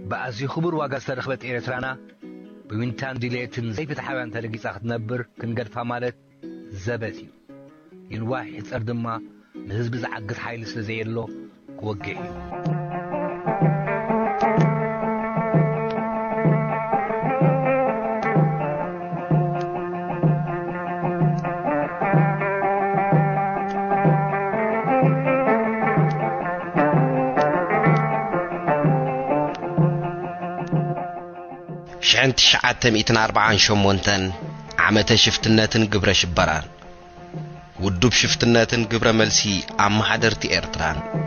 بأزي خبر واقع استرخبت إيرترانا بوينتان ديليتن زي بتحاوان تلقي ساخت نبر كنقر فامالت زبتيو ينواحي تردما نهزب زعقت حايل سلزيلو كوقعيو شعنت شعاتم 248 عامة شفتناتن قبر شبران ودوب شفتناتن قبر ملسي عم حدرتي إيرتران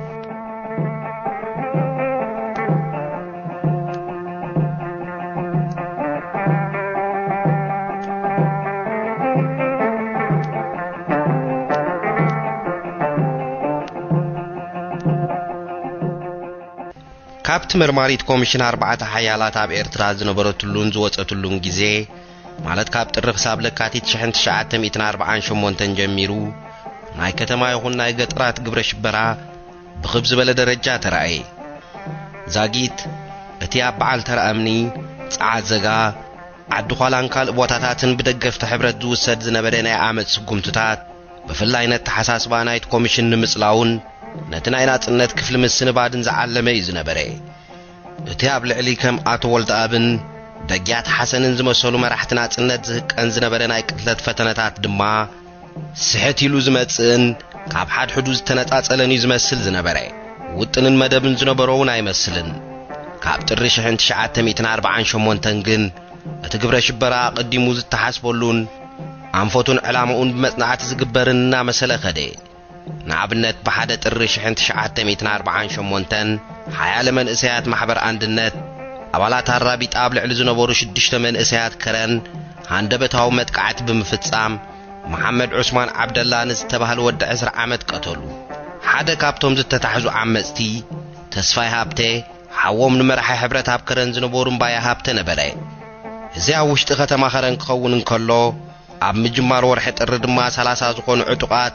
كابت مرماريت كوميشن 4 حيالات اب إيرترا زنبرتلون زوصتلون غزي مالت كابت الرخصاب لكاتيت شحنت شعاتم 248 جميرو ناي كتما يكون ناي قطرات قبر شبرا بخبز بلا درجة ترأي زاقيت اتياب بعال ترأمني صعاد زقا عدو خالان كال بوتاتاتن بدقف تحبرت دوسد زنبريني عامت سقومتتات بفلاينت تحساسبا نايت كوميشن نمسلاون نتناينات النت كفل مسن بعدن زعلمه يزنبري اتياب لعلي كم اتو ولد ابن دقيات حسنن زمسلو مرحتنا النت زهقن زنبرناي قتلت فتنتات دما سحت يلو زمصن كاب حد حدوز تنطاصلن يزمسل زنبري وطنن مدبن زنبرون ايمسلن كاب طرش حنت شعات 248 ግን اتغبر شبرا قديمو زتحاسبولون انفوتون علامون بمصنعات زغبرنا مسله خدي نعبنت بحده طرش حنت شعات 248 حيال من اسيات محبر اندنت ابالات الرابط ابلع لزنبورو 6 من اسيات كرن هندبتاو متقعت بمفصام محمد عثمان عبد الله نستبهل ود 10 عمت قتلوا حدا كابتوم زتتحزو عمصتي تسفاي هابته حوم نمرح حبرت اب كرن زنبورم بايا هابته نبره ازيا وشت ختما خرن كون انكلو اب مجمار ورح طر دما 30 زكون عطقات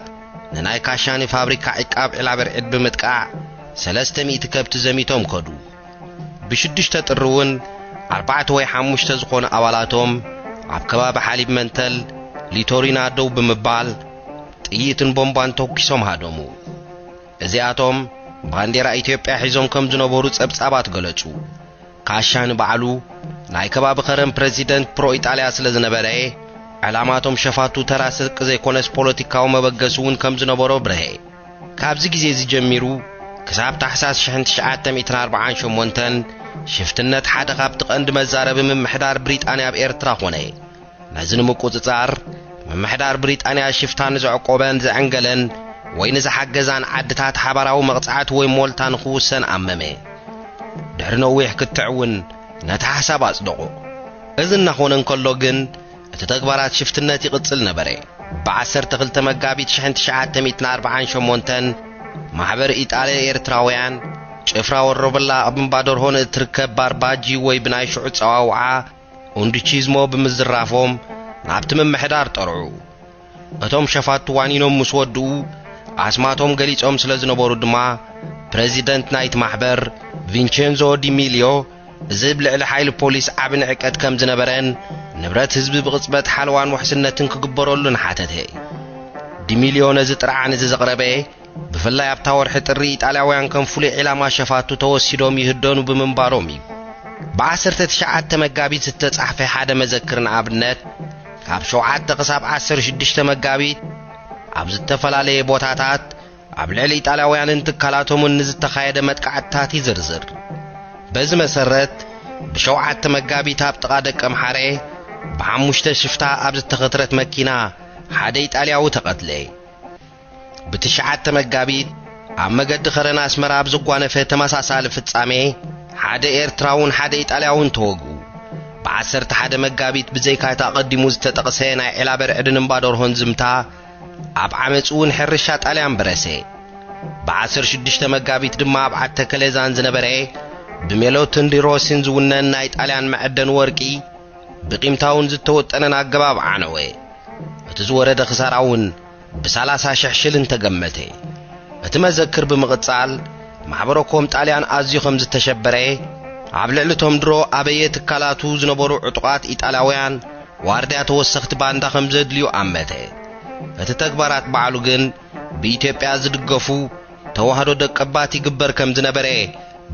نناي كاشاني فابريكا عقاب علابر عد بمتقع 300 كبت زميتهم كدو بشدشت طرون 4 ወይ 5 زكون اوالاتهم اب كباب حليب منتل ليتورينا دو بمبال ጥይትን ቦምባን ተኩሶም ሃደሙ እዚአቶም ባንዲራ ኢትዮጵያ ሒዞም ከም ዝነበሩ ጸብጻባት ገለጹ ካሻን በዓሉ ናይ ከባቢ ኸረም ፕሬዚደንት ፕሮ ኢጣሊያ ስለ ዝነበረ ዓላማቶም ሸፋቱ ተራስቅ ዘይኮነስ ፖለቲካው መበገሱን ከም ዝነበሮ ብረሄ ካብዚ ግዜ ዝጀሚሩ ክሳብ ታሕሳስ 1948 ሽፍትነት ሓደ ካብቲ ቀንዲ መዛረብ ምምሕዳር ብሪጣንያ ኣብ ኤርትራ ኾነ ናዝን ምቁጽጻር ممحدار بريطانيا شفتان زعقوبان زعنقلن وين زحجزان عدتات حبراو مقطعات وي مولتان خوسن اممه دحرنو ويح كتعون نتحسب اصدقو اذن هونن كلو جن تتغبرات شفتنات يقصل نبري ب10 تغلت مغابيت 1948 محبر ايطاليا ايرتراويان ጭፍራ ወሮበላ አብንባዶር ሆነ ትርከብ ባርባጂ ወይ ብናይ ሽዑ ጻዋውዓ እንድቺዝሞ በመዝራፎም ናብት መምሕዳር ጠርዑ እቶም ሸፋቱ ዋኒኖም መስወዱ አስማቶም ገሊጾም ስለዝነበሩ ድማ ፕሬዚደንት ናይት ማህበር ቪንቼንዞ ዲ ሚሊዮ ዝብልዕል ኃይል ፖሊስ ዓብን ዕቀት ከም ዝነበረን ንብረት ህዝቢ ብቅጽበት ሓልዋን ወሕስነትን ክግበረሉን ሓተተ ዲ ሚሊዮ ነዚ ጥርዓን ዘቅረበ بفلا يبتاور حتري إيطالياويان كان فولي علامة شفاتو توسيدوم يهدونو بمنبارومي بعصر تشعات مقابيت ستتصحفي حدا مذكرن عبنات كاب شوعات تقصاب 16 مقابيت عبز التفلالي بوتاتات عبلعل إيطالياويان انتكالاتهم النزل تخايدة متقعتات يزرزر بز مسرت بشوعات مقابيت هابتقادك امحاري بحموشت شفتا عبز التخطرت مكينا حدا إيطالياو تقتلي بتشعات مقابيت عم قد خرنا اسمرا بزقوانه في تماساسال فصامي حدا ايرتراون حدا ايطالياون توغو بعصرت حدا مقابيت بزيكا تقدمو زتطقسينا علابر عدن مبادور هون زمتا اب عمصون حرشا طاليان برسي بعصر 6 مقابيت دما ابعت تكليزان زنبري بميلوتن ديروسين زونن ايطاليان معدن ورقي بقيمتاون زتوطنن اغباب عنوي اتزورد خساراون بسالاسا شحشلن تقمتي اتمذكر بمغتصال محبركم طاليان ازيو خمز تشبري ኣብ ልዕልቶም ድሮ ኣበየ ትካላቱ ዝነበሩ ዕጡቃት ኢጣልያውያን ዋርድያ ተወሰኽቲ ባንዳ ከም ዘድልዩ ኣመተ እቲ ተግባራት በዓሉ ግን ብኢትዮጵያ ዝድገፉ ተዋህዶ ደቀባት ይግበር ከም ዝነበረ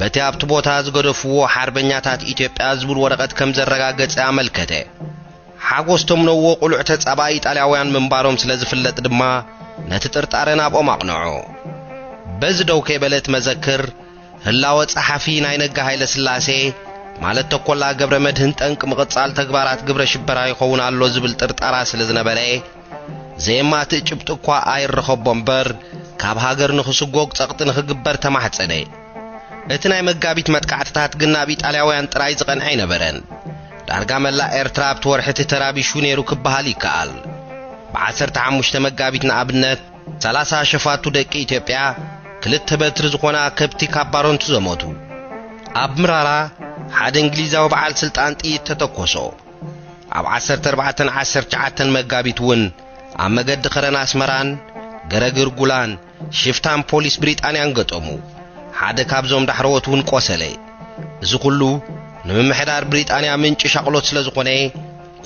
በቲ ኣብቲ ቦታ ዝገደፍዎ ሓርበኛታት ኢትዮጵያ ዝብል ወረቐት ከም ዘረጋገጸ ኣመልከተ ሓጎስቶም ነዎ ቁሉዕ ተጻባኢ ኢጣልያውያን ምንባሮም ስለ ዝፍለጥ ድማ ነቲ ጥርጣረ ናብኦም ኣቕንዑ በዚ ደው ከይበለት መዘክር ህላወ ጸሓፊ ናይ ነጋ ሃይለ ስላሴ ማለት ተኮላ ገብረ መድህን ጠንቅ ምቕጻል ተግባራት ግብረ ሽበራ ይኸውን ኣሎ ዝብል ጥርጣራ ስለ ዝነበረ ዘየማት ጭብጥ እኳ ኣይረኸቦም በር ካብ ሃገር ንኽስጎግ ጸቕጢ ንኽግበር ተማሕጸነ እቲ ናይ መጋቢት መጥቃዕትታት ግን ናብ ኢጣልያውያን ጥራይ ዝቐንዐ ኣይነበረን ዳርጋ መላእ ኤርትራ ኣብቲ ወርሒ ተራቢሹ ነይሩ ክበሃል ይከኣል ብ15 መጋቢት ንኣብነት 30 ሸፋቱ ደቂ ኢትዮጵያ ክልተ በትሪ ዝኾና ከብቲ ካብ ባሮንቱ ዘሞቱ ኣብ ምራራ ሓደ እንግሊዛዊ በዓል ስልጣን ጥይት ተተኮሶ ኣብ 1419 መጋቢት እውን ኣብ መገዲ ኸረና ኣስመራን ገረግር ጉላን ሽፍታን ፖሊስ ብሪጣንያን ገጠሙ ሓደ ካብዞም ዳሕረወት እውን ቆሰለ እዚ ኩሉ ንምምሕዳር ብሪጣንያ ምንጭ ሻቕሎት ስለ ዝኾነ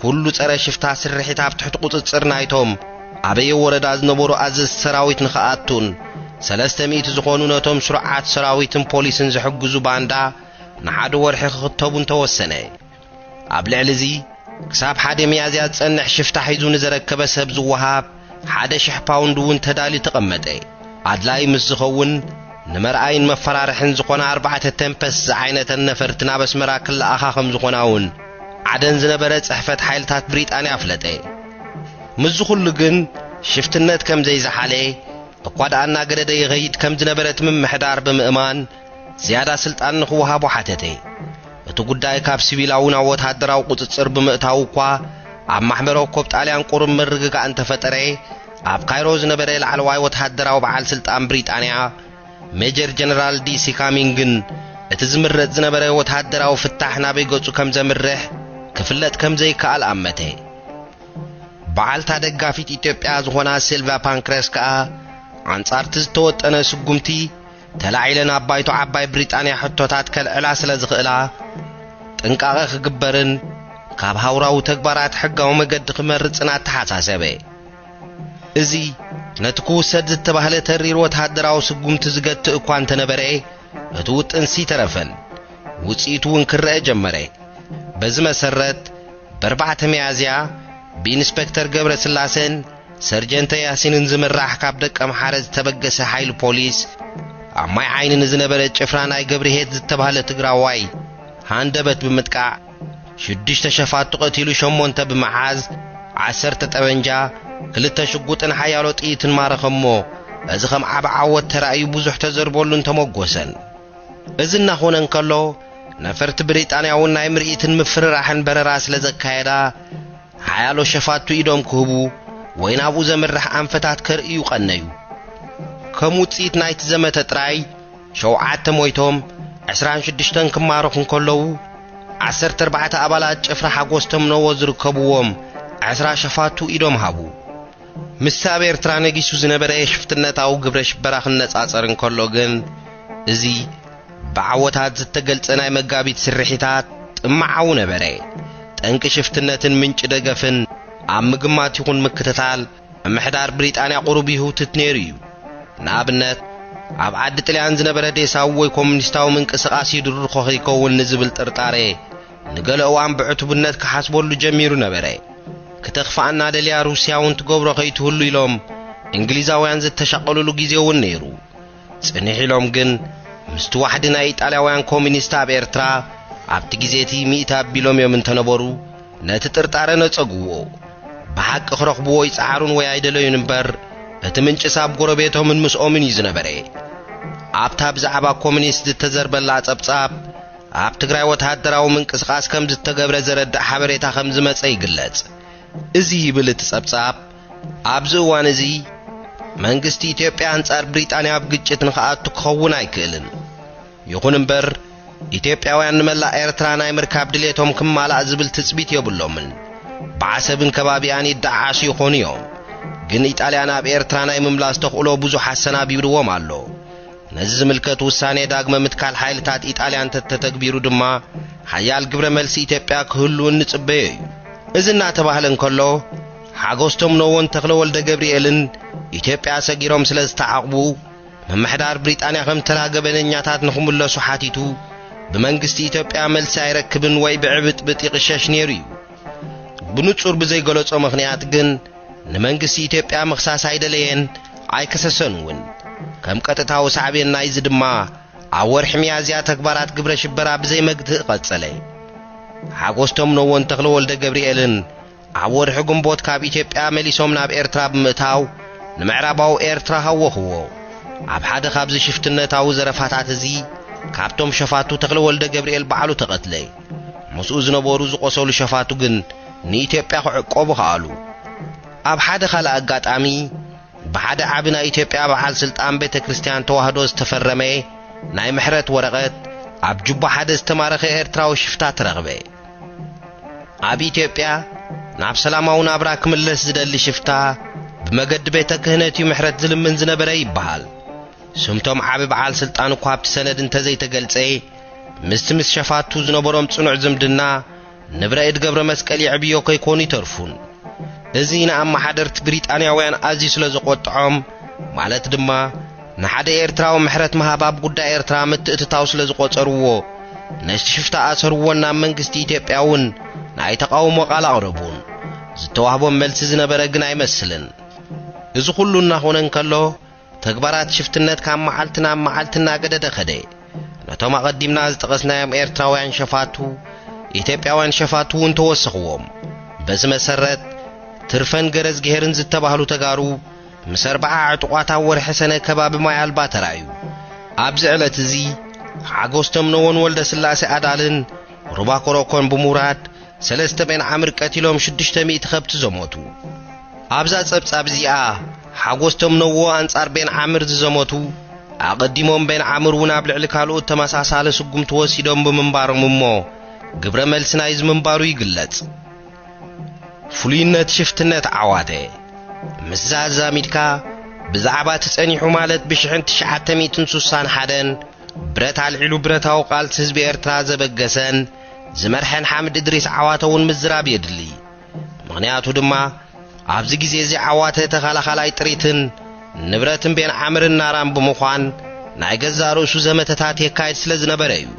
ኩሉ ጸረ ሽፍታ ስርሒት ኣብ ትሕቲ ቁፅፅር ናይቶም ኣበየ ወረዳ ዝነበሩ ኣዘዝ ሰራዊት ንኽኣቱን 300 ዝኾኑ ነቶም ስሩዓት ሰራዊትን ፖሊስን ዝሕግዙ ባንዳ ንሓደ ወርሒ ክኽተቡን ተወሰነ ኣብ ልዕሊ እዚ ክሳብ ሓደ ሚያዝያ ዝጸንሕ ሽፍታ ሒዙ ንዘረከበ ሰብ ዝወሃብ 1,000 ፓውንድ እውን ተዳልዩ ተቐመጠ ኣድላይ ምስ ዝኸውን ንመርኣይን መፈራርሕን ዝኾነ 4 ቴምፐስ ዝዓይነተን ነፈርቲ ናብ ኣስመራ ክለኣኻ ከም ዝኾና እውን ዓደን ዝነበረ ጽሕፈት ሓይልታት ብሪጣንያ ኣፍለጠ ምዝ ኩሉ ግን ሽፍትነት ከም ዘይዝሓለ እኳ ደኣና ገደደ ይኸይድ ከም ዝነበረት ምምሕዳር ብምእማን ዝያዳ ስልጣን ንኽወሃቦ ሓተተ እቲ ጉዳይ ካብ ሲቪላዊ ናብ ወተሃደራዊ ቁፅፅር ብምእታው እኳ ኣብ ማሕበረ ኮብ ጣልያን ቁሩብ ምርግጋእ እንተፈጠረ ኣብ ካይሮ ዝነበረ ላዕለዋይ ወተሃደራዊ በዓል ስልጣን ብሪጣንያ ሜጀር ጀነራል ዲሲ ካሚንግን እቲ ዝምረጥ ዝነበረ ወተሃደራዊ ፍታሕ ናበይ ገጹ ከም ዘምርሕ ክፍለጥ ከም ዘይከኣል ኣመተ በዓልታ ደጋፊት ኢትዮጵያ ዝኾና ሲልቫ ፓንክረስ ከዓ አንጻርቲ ዝተወጠነ ስጉምቲ ተላዒለን ኣባይቶ ዓባይ ብሪጣንያ ሕቶታት ከልዕላ ስለ ዝኽእላ ጥንቃቐ ክግበርን ካብ ሃውራዊ ተግባራት ሕጋዊ መገዲ ክመርጽና ተሓሳሰበ እዚ ነቲ ክውሰድ ዝተባህለ ተሪር ወተሃደራዊ ስጉምቲ ዝገትእ እኳ እንተነበረ እቲ ውጥንሲ ተረፈን ውፅኢቱ እውን ክርአ ጀመረ በዚ መሰረት ብ4 ሚያዝያ ብኢንስፔክተር ገብረ ስላሴን ሰርጀንተ ያሲንን ዝምራሕ ካብ ደቀ መሓረ ዝተበገሰ ሓይሊ ፖሊስ ኣብ ማይ ዓይኒ ንዝነበረ ጭፍራ ናይ ገብርሄት ዝተባህለ ትግራዋይ ሃንደበት ብምጥቃዕ 6 ሸፋቱ ቀቲሉ 8 ብምሓዝ 10 ጠበንጃ 2 ሽጉጥን ሓያሎ ጥይትን ማረኸሞ እዚ ከም ዓብ ዓወት ተራእዩ ብዙሕ ተዘርበሉን ተመጎሰን እዚ እናኾነ እንከሎ ነፈርቲ ብሪጣንያውን ናይ ምርኢትን ምፍርራሕን በረራ ስለ ዘካየዳ ሓያሎ ሸፋቱ ኢዶም ክህቡ ወይ ናብኡ ዘምራሕ ኣንፈታት ከርእዩ ቀነዩ ከም ውፅኢት ናይቲ ዘመተ ጥራይ 7 ሞይቶም 26 ክማረኹ እንከለዉ 14 ኣባላት ጭፍራ ሓጎስቶም ነዎ ዝርከብዎም 10 ሸፋቱ ኢዶም ሃቡ ምሳብ ኤርትራ ነጊሱ ዝነበረ ሽፍትነታዊ ግብረ ሽበራ ክነጻጸር እንከሎ ግን እዚ ብዓወታት ዝተገልጸ ናይ መጋቢት ስርሒታት ጥማዓው ነበረ ጠንቂ ሽፍትነትን ምንጭ ደገፍን ኣብ ምግማት ይኹን ምክትታል ምሕዳር ብሪጣንያ ቁሩብ ይሁትት ነይሩ እዩ ንኣብነት ኣብ ዓዲ ጥልያን ዝነበረ ዴሳዊ ወይ ኮሙኒስታዊ ምንቅስቓስ ይድርኾ ኸይከውን ንዝብል ጥርጣሬ ንገለ እዋን ብዕቱብነት ክሓስበሉ ጀሚሩ ነበረ ክተኽፋኣና ደልያ ሩስያ እውን ትገብሮ ኸይትህሉ ኢሎም እንግሊዛውያን ዝተሻቐሉሉ ግዜ እውን ነይሩ ጽኒሕ ኢሎም ግን ምስቲ ዋሕዲ ናይ ኢጣልያውያን ኮሙኒስት ኣብ ኤርትራ ኣብቲ ግዜቲ 100 ኣቢሎም እዮም እንተነበሩ ነቲ ጥርጣረ ነጸግዎ ብሓቂ ክረኽብዎ ይፀዓሩን ወይ ኣይደለዩን እምበር እቲ ምንጭ ሳብ ጎረቤቶምን ምስኦምን እዩ ዝነበረ ኣብታ ብዛዕባ ኮሙኒስት ዝተዘርበላ ጸብጻብ ኣብ ትግራይ ወተሃደራዊ ምንቅስቓስ ከም ዝተገብረ ዘረድእ ሓበሬታ ከም ዝመጸ ይግለጽ እዚ ይብል እቲ ጸብጻብ ኣብዚ እዋን እዚ መንግስቲ ኢትዮጵያ አንጻር ብሪጣንያ ኣብ ግጭት ንኽኣቱ ክኸውን ኣይክእልን ይኹን እምበር ኢትዮጵያውያን ንመላእ ኤርትራ ናይ ምርካብ ድሌቶም ክማላእ ዝብል ትጽቢት የብሎምን ብዓሰብን ከባቢያን ይደዓሱ ይኾኑ እዮም ግን ኢጣልያ ናብ ኤርትራ ናይ ምምላስ ተኽእሎ ብዙሕ ኣሰናቢብዎም ኣሎ ነዚ ምልከት ውሳኔ ዳግመ ምትካል ኃይልታት ኢጣልያን ተተግቢሩ ድማ ሓያል ግብረ መልሲ ኢትዮጵያ ክህሉ እንጽበየ እዩ እዝና ተባህለን ከሎ ሓጎስቶም ነዎን ተክለ ወልደ ገብርኤልን ኢትዮጵያ ሰጊሮም ስለ ዝተዓቅቡ መምሕዳር ብሪጣንያ ከም ተራገበነኛታት ንኹምለሱ ሓቲቱ ብመንግስቲ ኢትዮጵያ መልሲ አይረክብን ወይ ብዕብጥብጥ ይቅሸሽ ነይሩ እዩ ብንጹር ብዘይገለጾ ምኽንያት ግን ንመንግስቲ ኢትዮጵያ መኽሳስ አይደለየን አይከሰሰንውን ከም ቀጥታው ሳዕቤን ናይዝ ድማ ኣብ ወርሒ ሚያዝያ ተግባራት ግብረ ሽበራ ብዘይ መግትእ ቀጸለ ሓጎስቶም ነዎን ተክለ ወልደ ገብርኤልን ኣብ ወርሒ ግንቦት ካብ ኢትዮጵያ መሊሶም ናብ ኤርትራ ብምእታው ንምዕራባዊ ኤርትራ ሃወኽዎ ኣብ ሓደ ካብዚ ሽፍትነታዊ ዘረፋታት እዚ ካብቶም ሸፋቱ ተክለ ወልደ ገብርኤል በዓሉ ተቐትለ ምስኡ ዝነበሩ ዝቆሰሉ ሸፋቱ ግን ንኢትዮጵያ ክዕቆቡ ከኣሉ ኣብ ሓደ ካልእ ኣጋጣሚ ብሓደ ዓቢ ናይ ኢትዮጵያ በዓል ስልጣን ቤተ ክርስቲያን ተዋህዶ ዝተፈረመ ናይ ምሕረት ወረቐት ኣብ ጁባ ሓደ ዝተማረኸ ኤርትራዊ ሽፍታ ተረኽበ ኣብ ኢትዮጵያ ናብ ሰላማዊ ናብራ ክምለስ ዝደሊ ሽፍታ ብመገዲ ቤተ ክህነት ምሕረት ዝልምን ዝነበረ ይበሃል ስምቶም ዓቢ በዓል ስልጣን እኳ ኣብቲ ሰነድ እንተዘይተገልጸ ምስ ሸፋቱ ዝነበሮም ጽኑዕ ዝምድና ንብረኢድ ገብረ መስቀል ይዕብዮ ከይኮኑ ይተርፉን እዚ ንኣመሓደርቲ ብሪጣንያውያን ኣዝዩ ስለ ዝቆጥዖም ማለት ድማ ንሓደ ኤርትራዊ ምሕረት መሃባብ ጉዳይ ኤርትራ ምትእትታው ስለ ዝቆጸርዎ ነቲ ሽፍታ ኣሰርዎን ናብ መንግስቲ ኢትዮጵያ እውን ናይ ተቃውሞ ቃል ኣቕረቡን ዝተዋህቦም መልሲ ዝነበረ ግን ኣይመስልን እዚ ኩሉ እናኾነን ከሎ ተግባራት ሽፍትነት ካብ መዓልቲ ናብ መዓልቲ እናገደደ ኸደ ነቶም ኣቐዲምና ዝጠቐስናዮም ኤርትራውያን ሸፋቱ ኢትዮጵያውያን ሸፋቱ እውን ተወሰኽዎም በዚ መሰረት ትርፈን ገረዝ ገሄርን ዝተባህሉ ተጋሩ ምስ 40 ዕጡቋት ኣብ ወርሒ ሰነ ከባቢ ማይ ኣልባ ተራእዩ ኣብዚ ዕለት እዚ ሓጎስቶም ነዎን ወልደ ስላሴ ኣዳልን ሩባ ኮሮኮን ብምውራድ 3 ቤን ዓምር ቀቲሎም 600 ከብቲ ዘሞቱ ኣብዛ ጸብጻብ እዚኣ ሓጎስቶም ነዎ አንጻር ቤን ዓምር ዝዘሞቱ ኣቐዲሞም ቤን ዓምር እውን ኣብ ልዕሊ ካልኦት ተመሳሳለ ስጉምቲ ወሲዶም ብምንባሮም እሞ ግብረ መልሲ ናይ ዝምንባሩ ይግለጽ ፍሉይነት ሽፍትነት ዓዋቴ ምስ ዛዛሚድካ ብዛዕባ ትጸኒሑ ማለት ብ1961 ብረት አልዒሉ ብረታው ቃልቲ ህዝቢ ኤርትራ ዘበገሰን ዝመርሐን ሓምድ እድሪስ ዓዋተውን ምዝራብ የድሊ ምክንያቱ ድማ ኣብዚ ግዜ እዚ ዓዋተ ተኻላኻላይ ጥሪትን ንብረትን ቤን ዓምርን ናራም ብምዃን ናይ ገዛ ርእሱ ዘመተታት የካይድ ስለ ዝነበረ እዩ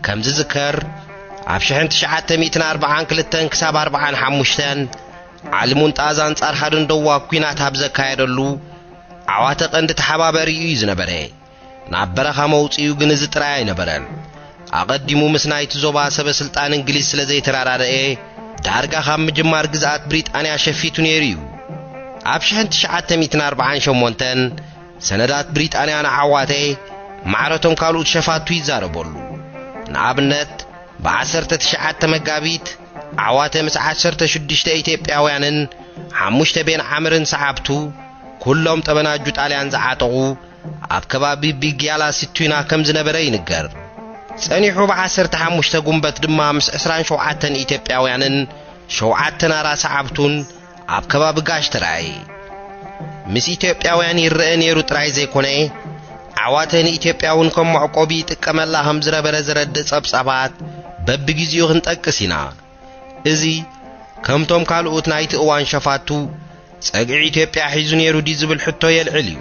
ከምዚ ዝከር ኣብ 1942 ክሳብ 45 ዓሊሙን ጣዛን ጻር ሓድን ደዋ ኩናት ኣብ ዘካየደሉ ዓዋተ ቀንዲ ተሓባበሪ እዩ ዝነበረ ናብ በረኻ መውጽኡ ግን እዚ ጥራይ ኣይነበረን ኣቐዲሙ ምስ ናይቲ ዞባ ሰበ ስልጣን እንግሊዝ ስለ ዘይተራዳደአ ዳርጋ ካብ ምጅማር ግዛኣት ብሪጣንያ ሸፊቱ ነይሩ እዩ ኣብ 1948 ሰነዳት ብሪጣንያ ንዓዋተ ማዕረቶም ካልኦት ሸፋቱ ይዛረበሉ ንኣብነት ብ19 መጋቢት ዓዋተ ምስ 16 ኢትዮጵያውያንን 5 ቤን ዓምርን ሰዓብቱ ኩሎም ጠበናጁ ጣልያን ዝዓጠቑ ኣብ ከባቢ ቢግያላ ሲቱና ከም ዝነበረ ይንገር ጸኒሑ ብ15 ጉንበት ድማ ምስ 27 ኢትዮጵያውያንን 7 ናራ ሰዓብቱን ኣብ ከባቢ ጋሽ ተራእየ ምስ ኢትዮጵያውያን ይርአ ነይሩ ጥራይ ዘይኮነ ዓዋተን ኢትዮጵያውን ከም መዕቆቢ ይጥቀመላ ከም ዝነበረ ዘረድእ ጸብጻባት በብግዚኡ ክንጠቅስ ኢና እዚ ከምቶም ካልኦት ናይቲ እዋን ሸፋቱ ጸግዒ ኢትዮጵያ ሒዙ ነይሩ ዲ ዝብል ሕቶ የልዕል እዩ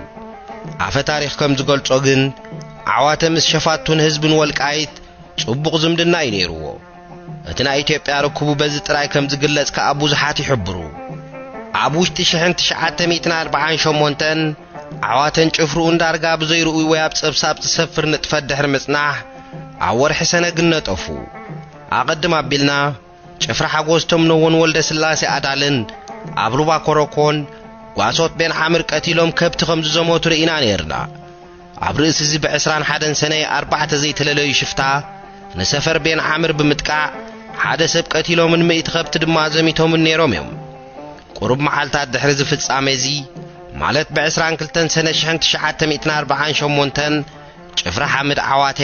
ኣፈ ታሪኽ ከም ዝገልጾ ግን ዓዋተ ምስ ሸፋቱን ህዝብን ወልቃይት ጽቡቕ ዝምድና እዩ ነይሩዎ እቲ ናይ ኢትዮጵያ ርክቡ በዚ ጥራይ ከም ዝግለጽ ከዓ ብዙሓት ይሕብሩ ኣብ ውሽጢ 1948 ዓዋተን ጭፍሩኡ እንዳርጋ ብዘይርኡ ወይ ኣብ ጸብሳብ ዝሰፍር ንጥፈት ድሕሪ ምጽናሕ ኣብ ወርሒ ሰነ ግን ነጠፉ ኣቐድም ኣቢልና ጭፍራ ሓጎስቶም ነዎን ወልደ ስላሴ ኣዳልን ኣብ ሩባ ኮሮኮን ጓሶት ቤን ዓምር ቀቲሎም ከብቲ ከም ዝዘሞቱ ርኢና ነርና ኣብ ርእሲ እዚ ብ21 ሰነ 4 ዘይተለለዩ ሽፍታ ንሰፈር ቤን ዓምር ብምጥቃዕ ሓደ ሰብ ቀቲሎም ን100 ከብቲ ድማ ዘሚቶም ነይሮም እዮም ቁሩብ መዓልታት ድሕሪ ዝፍጻመ እዚ ማለት ብ22 ሰነ 1948 ጭፍራ ሓምድ ዓዋተ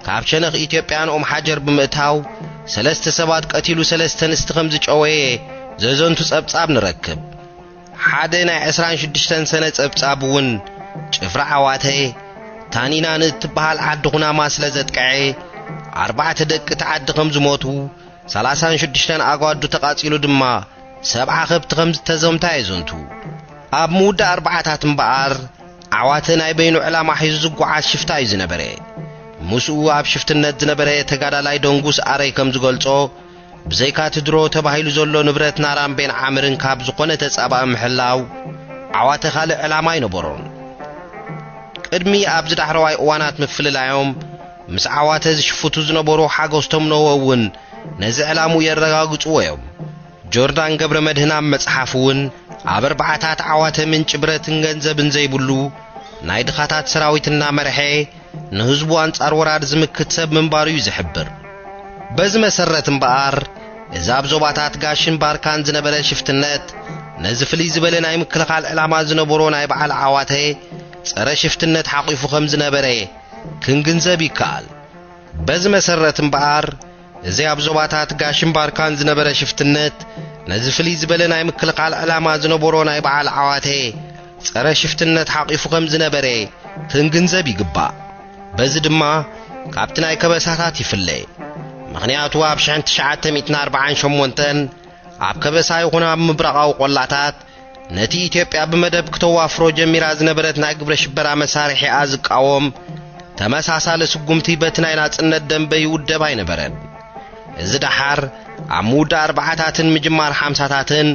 ካብ ሸነኽ ኢትዮጵያን ሓጀር ብምእታው 3 ሰባት ቀቲሉ 3 ንስቲ ከም ዝጨወየ ዘዘንቱ ጸብጻብ ንረክብ ሓደ ናይ 26 ሰነ ጸብጻብ እውን ጭፍራ ዓዋተ ታኒናን እትበሃል ዓዲ ኹናማ ስለ ዘጥቅዐ 4 ደቂ ተዓዲ ከም ዝሞቱ 36 ኣጓዱ ተቃጺሉ ድማ 70 ከብቲ ከም ዝተዘምታ የዘንቱ ኣብ ሙዳ 4 እምበኣር ዓዋተ ናይ በይኑ ዕላማ ሒዙ ዝጓዓዝ ሽፍታ እዩ ዝነበረ ምስኡ ኣብ ሽፍትነት ዝነበረ ተጋዳላይ ደንጉስ ኣረይ ከም ዝገልጾ ብዘይካት ድሮ ተባሂሉ ዘሎ ንብረት ናራምቤን ዓምርን ካብ ዝኾነ ተጻባእ ምሕላው ዓዋተ ካልእ ዕላማ ይነበሮን ቅድሚ ኣብ ዝዳሕረዋይ እዋናት ምፍልላዮም ምስ ዓዋተ ዝሽፍቱ ዝነበሩ ሓገስቶም ነወውን ነዚ ዕላሙ የረጋግጽዎ እዮም ጆርዳን ገብረ መድህና መጽሓፍ እውን ኣብ 4 ዓዋተ ምንጭ ብረትን ገንዘብን ዘይብሉ ናይ ድኻታት ሰራዊትና መርሐ ንህዝቡ አንጻር ወራድ ዝምክት ሰብ ምንባሩ እዩ ዝሕብር በዚ መሰረት እምበኣር እዛ ኣብ ዞባታት ጋሽን ባርካን ዝነበረ ሽፍትነት ነዚ ፍልይ ዝበለ ናይ ምክልኻል ዕላማ ዝነበሮ ናይ በዓል ዓዋተ ጸረ ሽፍትነት ሓቂፉ ከም ዝነበረ ክንግንዘብ ይከኣል በዚ መሰረት እምበኣር እዚ ኣብ ዞባታት ጋሽን ባርካን ዝነበረ ሽፍትነት ነዚ ፍልይ ዝበለ ናይ ምክልኻል ዕላማ ዝነበሮ ናይ በዓል ዓዋተ ጸረ ሽፍትነት ሓቂፉ ከም ዝነበረ ክንግንዘብ ይግባእ በዚ ድማ ካብቲ ናይ ከበሳታት ይፍለ ምኽንያቱ ኣብ 1948 ኣብ ከበሳ ይኹን ኣብ ምብራቃዊ ቆላታት ነቲ ኢትዮጵያ ብመደብ ክተዋፍሮ ጀሚራ ዝነበረት ናይ ግብረ ሽበራ መሳርሒኣ ዝቃወም ተመሳሳለ ስጉምቲ በቲ ናይ ናጽነት ደንበ ይውደብ ኣይነበረን እዚ ደሓር ኣብ ሙዳ 4ታትን ምጅማር 50ታትን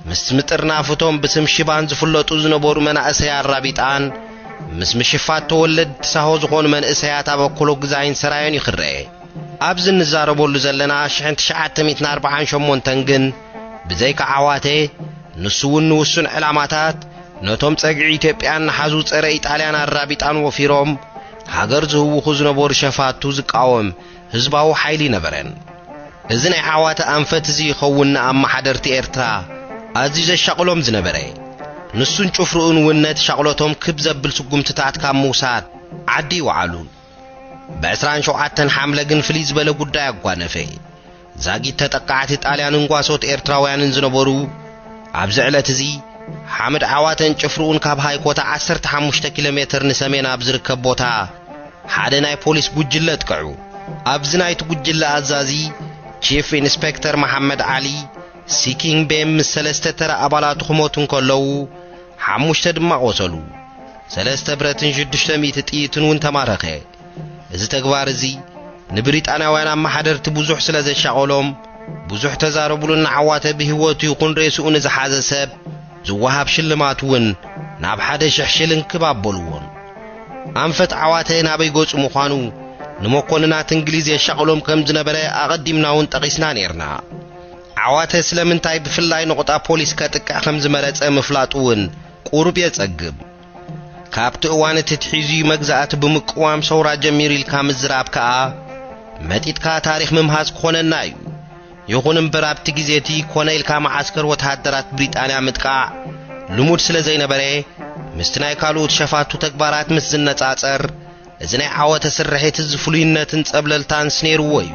ምስ ምጥርናፍቶም ብስም ሽባን ዝፍለጡ ዝነበሩ መናእሰይ ኣራቢጣን ምስ ምሽፋት ተወለድ ትሳሆ ዝኾኑ መንእሰያት ኣበክሎ ግዛይን ሰራዮን ይኽረአ ኣብዚ ንዛረበሉ ዘለና 1948 ግን ብዘይካ ዓዋተ ንሱውን ንውሱን ዕላማታት ነቶም ጸግዒ ኢትዮጵያን ንሓዙ ጸረ ኢጣልያን ኣራቢጣን ወፊሮም ሃገር ዝህውኹ ዝነበሩ ሸፋቱ ዝቃወም ህዝባዊ ሓይሊ ነበረን እዚ ናይ ዓዋተ ኣንፈት እዚ ይኸውን ኣብ ማሕደርቲ ኤርትራ ኣዝዩ ዘሻቕሎም ዝነበረ ንሱን ጭፍሩኡን ውነት ሻቕሎቶም ክብ ዘብል ስጉምትታት ካብ ምውሳድ ዓዲ ይወዓሉ በ27 ሓምለ ግን ፍልይ ዝበለ ጉዳይ ኣጓነፈ ዛጊት ተጠቃዕቲ ጣልያንን ጓሶት ኤርትራውያንን ዝነበሩ ኣብ ዕለት እዚ ሓመድ ዓዋተን ጭፍሩኡን ካብ ሃይኮታ 15 ኪሎ ሜትር ንሰሜን ኣብ ዝርከብ ቦታ ሓደ ናይ ፖሊስ ጉጅለ ጥቅዑ ኣብዚ ናይቲ ጉጅለ ኣዛዚ ቺፍ ኢንስፔክተር መሐመድ ዓሊ ሲኪንግ ቤም ሰለስተ ተራ ኣባላት ክሞቱን ከለዉ 5 ድማ ቆሰሉ 3 ብረትን 600 ጥይትን እውን ተማረኸ እዚ ተግባር እዚ ንብሪጣንያውያን ኣማሓደርቲ ብዙሕ ስለ ዘሻቀሎም ብዙሕ ተዛረቡሉን ዓዋተ ብህይወቱ ይኹን ርእሱኡ ንዝሓዘ ሰብ ዝወሃብ ሽልማት እውን ናብ 1,000 ሽልንግ ክባበልዎን ኣንፈት ዓዋተ ናበይ ገጹ ምዃኑ ንመኮንናት እንግሊዝ የሻቀሎም ከም ዝነበረ ኣቐዲምናውን ጠቂስና ነርና ዓዋተ ስለምንታይ ብፍላይ ንቁጣ ፖሊስ ከጥቅዕ ከም ዝመረጸ ምፍላጡውን ቁሩብ የጸግብ ካብቲ እዋን ትትሒዙ መግዛእቲ ብምቅዋም ሰውራ ጀሚር ኢልካ ምዝራብ ከዓ መጢትካ ታሪኽ ምምሃዝ ክኾነና እዩ ይኹን እምበር ኣብቲ ግዜቲ ኮነ ኢልካ ማዓስከር ወተሃደራት ብሪጣንያ ምጥቃዕ ልሙድ ስለ ዘይነበረ ምስቲ ናይ ካልኦት ሸፋቱ ተግባራት ምስ ዝነጻጸር እዚ ናይ ዓዋተ ስርሒት ዝፍሉይነትን ጸብለልታን ስነይርዎ እዩ